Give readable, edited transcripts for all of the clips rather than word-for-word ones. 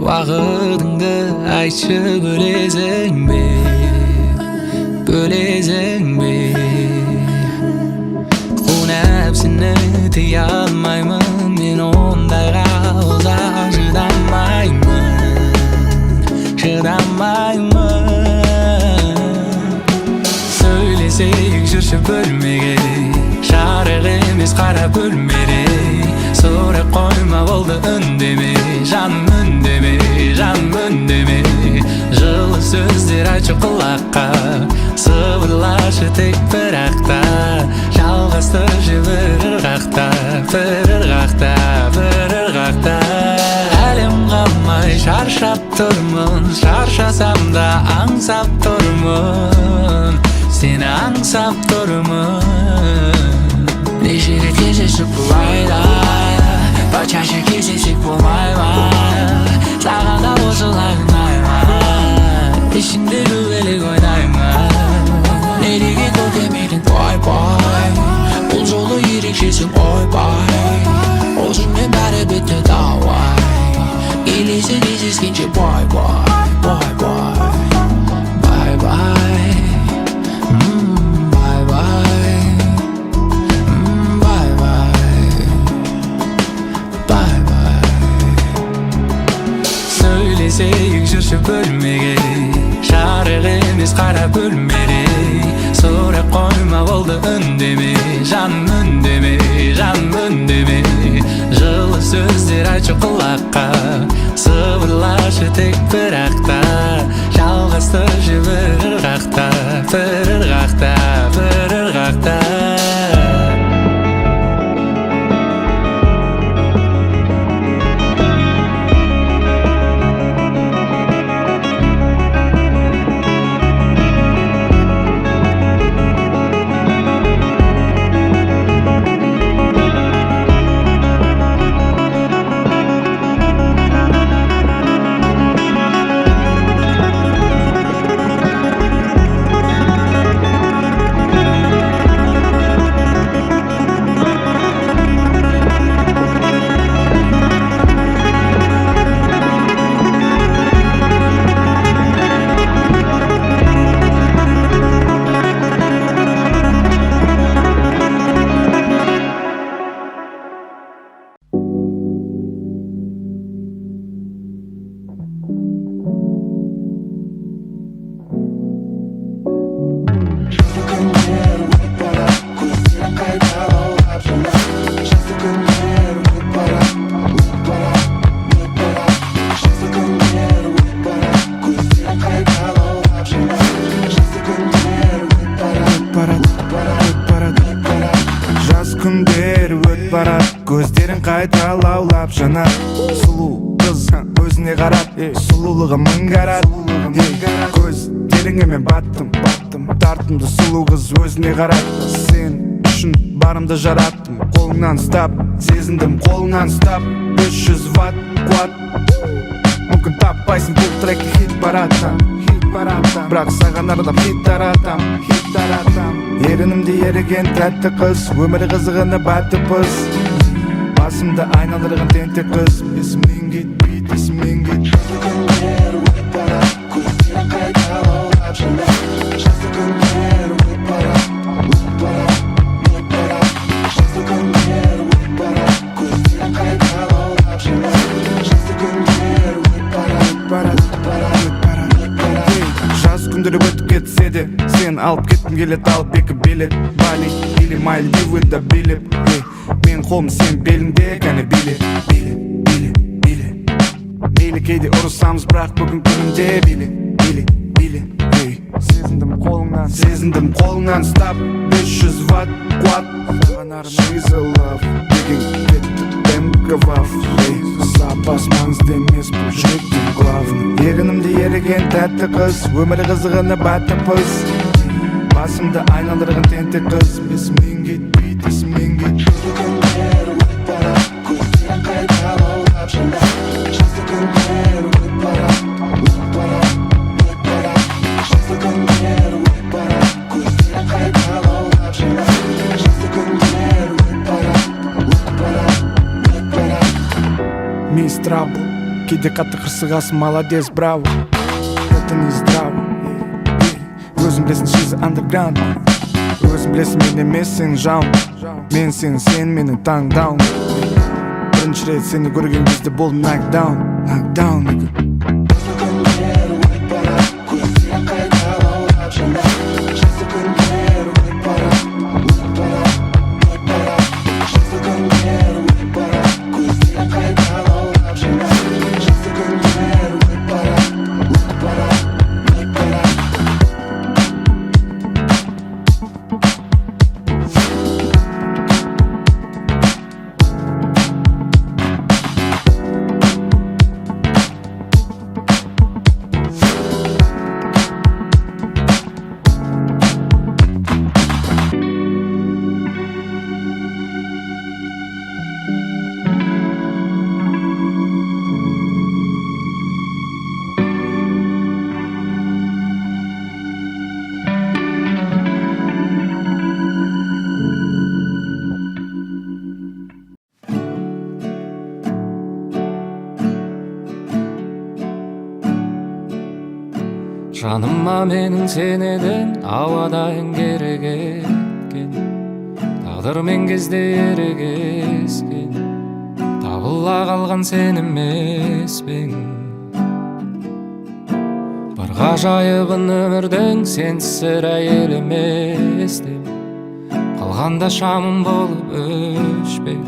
Uagıdыңды айтшы бөлезің бе, бөлезің бе. Қу нәпсіні тыя алмаймын, мен ондайға ұзақ шыдамаймын. Сөйлесейік жүрші бөлмеге, жарық емес қара бөлмеде. Сұрақ қойма болды үндеме, жаным үндеме, жаным үндеме. Жылы сөздер айтшы құлаққа, сыбырлашы тек бір ақта. Жалғастыршы бір ырғақта, бір ырғақта, бір ырғақта. Әлем қалмай шаршап тұрмын, шаршасам да аңсап тұрмын, сені аңсап тұрмын. Неше рет кездесіп бұл айда, почаще кездесек болмай ма? Саған да осылай ұнаймын, ішіндегі елек ойнаймын. Нереге көргемейтін бай-бай, бұл жолы ерекшесің ойбай. Өзіңмен бәрі бітті давай, келесі кездескенше бай-бай, бай-бай, бай-бай. Сөйлесейік жүрші бөлмеге, жарық емес қара бөлмеде. Сұрақ қойма болды үндеме, жаным үндеме, жаным үндеме. Жылы сөздер айтшы құлаққа, сыбырлашы тек бір ақта. Жалғастыршы бір ырғақта, бір ырғақта, бір ырғақта. Көздерін қайта лаулап жанар. Сұлу қыз өзіне қарап, сұлулығы мың қарат. Көздеріңе мен баттым, тартымды сұлу қыз өзіне қарап. Сен үшін барымды жараттым, қолыңнан ұстап, сезіндім қолыңнан ұстап. 500 ватт қуат, мүмкін таппайсың бұл тректі хит бараттан. Бірақ саған арнап хит таратам. Ерінімде еріген тәтті қыз, өмірі қызығына бәтті пыз. Басымды айналдырған тентек қыз, есімнен кетпейді, есімнен кетпейді. Жазды күндер өтіп барат, көздерің қайта лаулап жанар. Жазды күндер өтіп барат, өтіп барат. Жазды күндер өтіп барат, көздерің қайта лаулап жанар. Жазды күндер өтіп барат. Жаз күндері өтіп кетсе де, сен алып кеттім келет, алып екі билет. Бали или Мальдивыда билеп, мен қолым сен беліңде, кәне биле. Мейлі кейде ұрысамыз, бірақ бүгін күнімде биле. Сезіндім қолыңнан ұстап, 500 ватт қуат. She's a love, деген кетті дәмкавав. Сапас маңызды емес бұл жүректің главный. Ерінімде еріген тәтті қыз, өмірі қызығына бәтті пыз. Басымды айналдырған тентек қыз, есімнен кетпейді, есімнен кетпейді. Жазды күндер өтіп барат, көздерің қайта лаулап жанар. Жазды күндер өтіп барат. Жазды күндер өтіп барат, көздерің қайта лаулап жанар. Жазды күндер өтіп барат. Miss Trouble, кейде қатты қырсығасың, молодец, браво. Это не здраво. Өзің білесің, she's underground. Өзің білесің, мен емес сенің жауың. Мен сен менің таңдауым. Бірінші рет сені көрген кезде болдым knockdown, nigga. Жаныма менің сенедің ауадайын керек еткен, тағдырмен кезде ерегескен, табыла қалған сен емес пең. Бір ғажайыбын өмірдің сенсіз сірә елеместен, қалғанда шамым болып өшпек,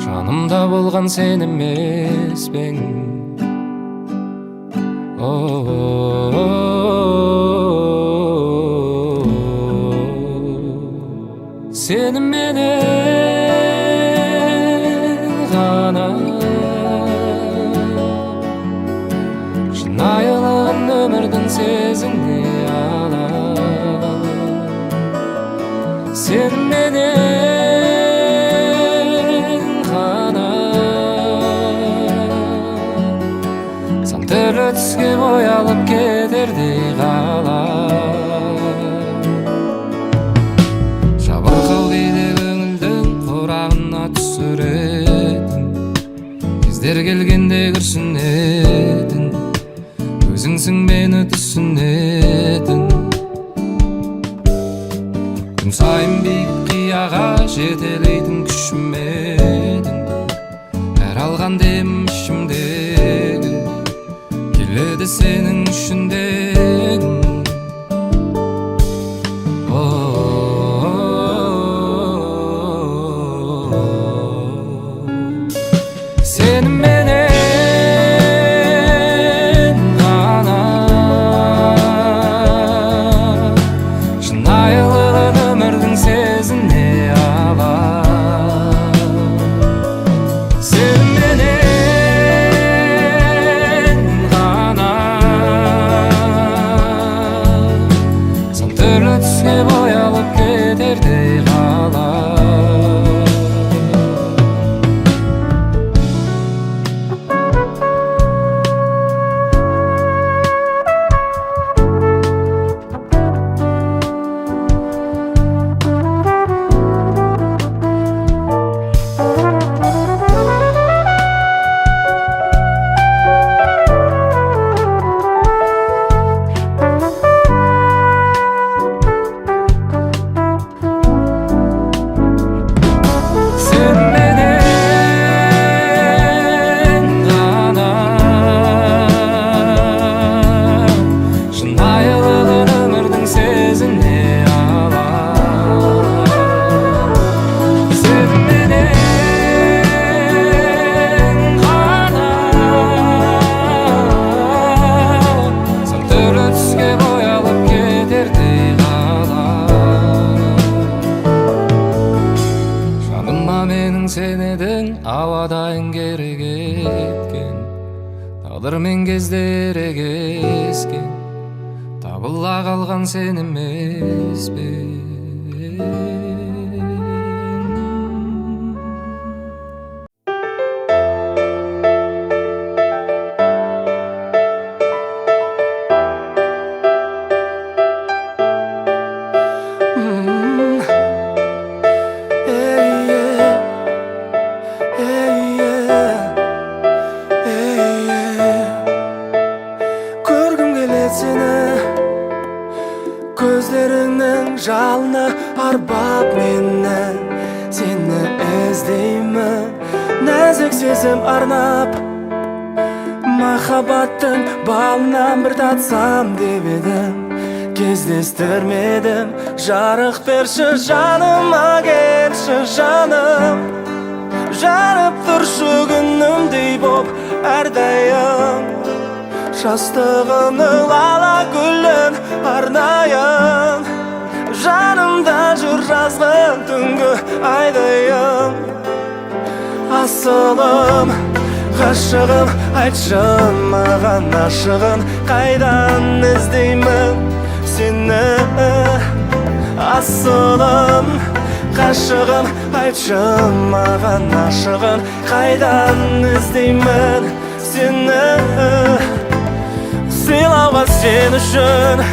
жанымда болған сен емес пең. Сені менен ғана шынайылығын өмірдің сезіне ала. Сені менен ғана сан түрлі түске боялып кетердей қала. Кездер келгенде күрсінетін, өзіңсің мені түсінетін. Күн сайын биік қияға жетелейтін күшім едің, әр алған демім ішімдегі, келеді сенің үшіндегің. Сені менен ғана шынайылығын өмірдің сезіне ала. Сені менен ғана сан түрлі түске боялып кетердей қала. Сенедің ауадайын керек еткен, тағдырмен кезде ерегескен, табыла қалған сен емес пе? сезім арнап, махаббаттың балынан бір татсам деп едім. Кездестірмедім, жарық берші жаныма, келші жаным. Жанып тұршы күнімдей боп әрдайым. Жастығымның лала гүлін арнайын. Жанымда жүр жазғы түнгі айдайым. Асылым, ғашығым, айтшы маған ашығын, қайдан іздеймін сені. Асылым, ғашығым, айтшы маған ашығын, қайдан іздеймін сені. Сыйлауға сен үшін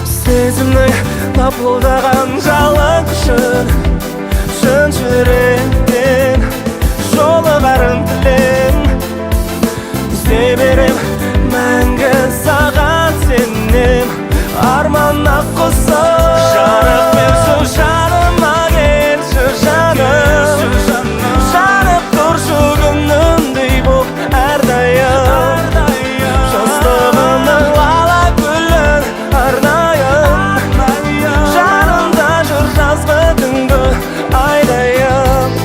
сезімнің лапылдаған жалын күшін, шын жүректен жолығарын тілем. Іздей берем мәңгі саған сенем, арманға қосып. Жарық берші жаныма, келші жаным. Жанып тұршы күнімдей боп әрдайым. Жастығымның лала гүлін арнайын. Жанымда жүр жазғы түнгі айдайым.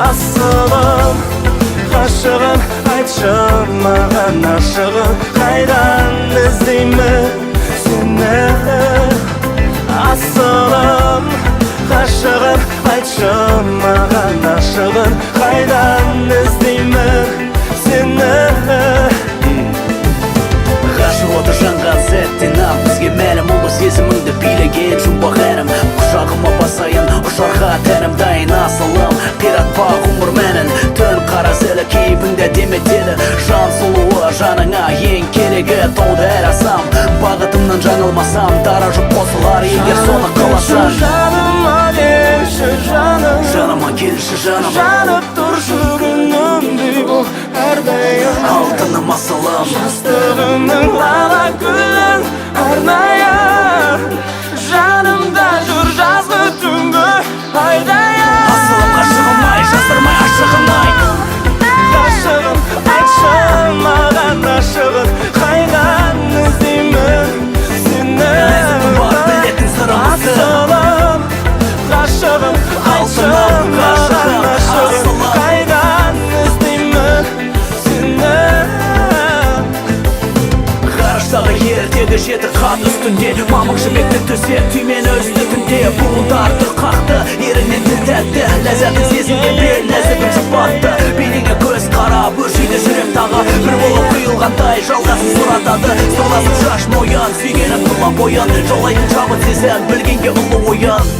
Асылым, ғашығым, айтшы маған ашығын, қайдан іздеймін сені. Асылым, ғашығым, айтшы маған ашығын, қайдан іздеймін сені. Ғашық оты жанған сәттен-ақ бізге мәлім ұлы сезіміңді билеген жұмбақ әрім. Құшағыма басайын, ұшарға тәнім дайын. Асылым, қиратпа ғұмыр мәнін, түн қара зілі кейпіңді деметеді. Жан сұлуы жаныңа ең керегі, толды әр асам. Бағытымнан жаңылмасам, дара жұп қосылар егер соны қаласам. Жаныма келші жаным. Жаныма келші жаным. Жанып тұршы күнімдей боп әрдайым. Алтыным асылым. Жастығымның лала гүлін арнайын. Жанымда жүр жазғы түнгі айдайын. Асылым, ғашығым-ай, жасырмай ашығым-ай. Ғашығым, айтшы маған ашығын, қайдан іздеймін сені. Бар білетін сырымызды. Асылым, ғашығым, айтшы маған ашығын, қайдан іздеймін сені. Ғарыштағы ертегі жеті қат үстінде, мамық жібекті төсек түймені өзді түнде. Бұлдарды қақты, ерінен тіл тәтті, ләззатын сезінген бел нәзігін жұпатты. Бейнеңе көз қарап, өршейді жүрек тағы, бір болып құйылғандай жалғасын сұратады. Соғасын шаш мойын, сүйгенім тұла бойын, жолайтын жабын сезім, білгенге ұлы ойын.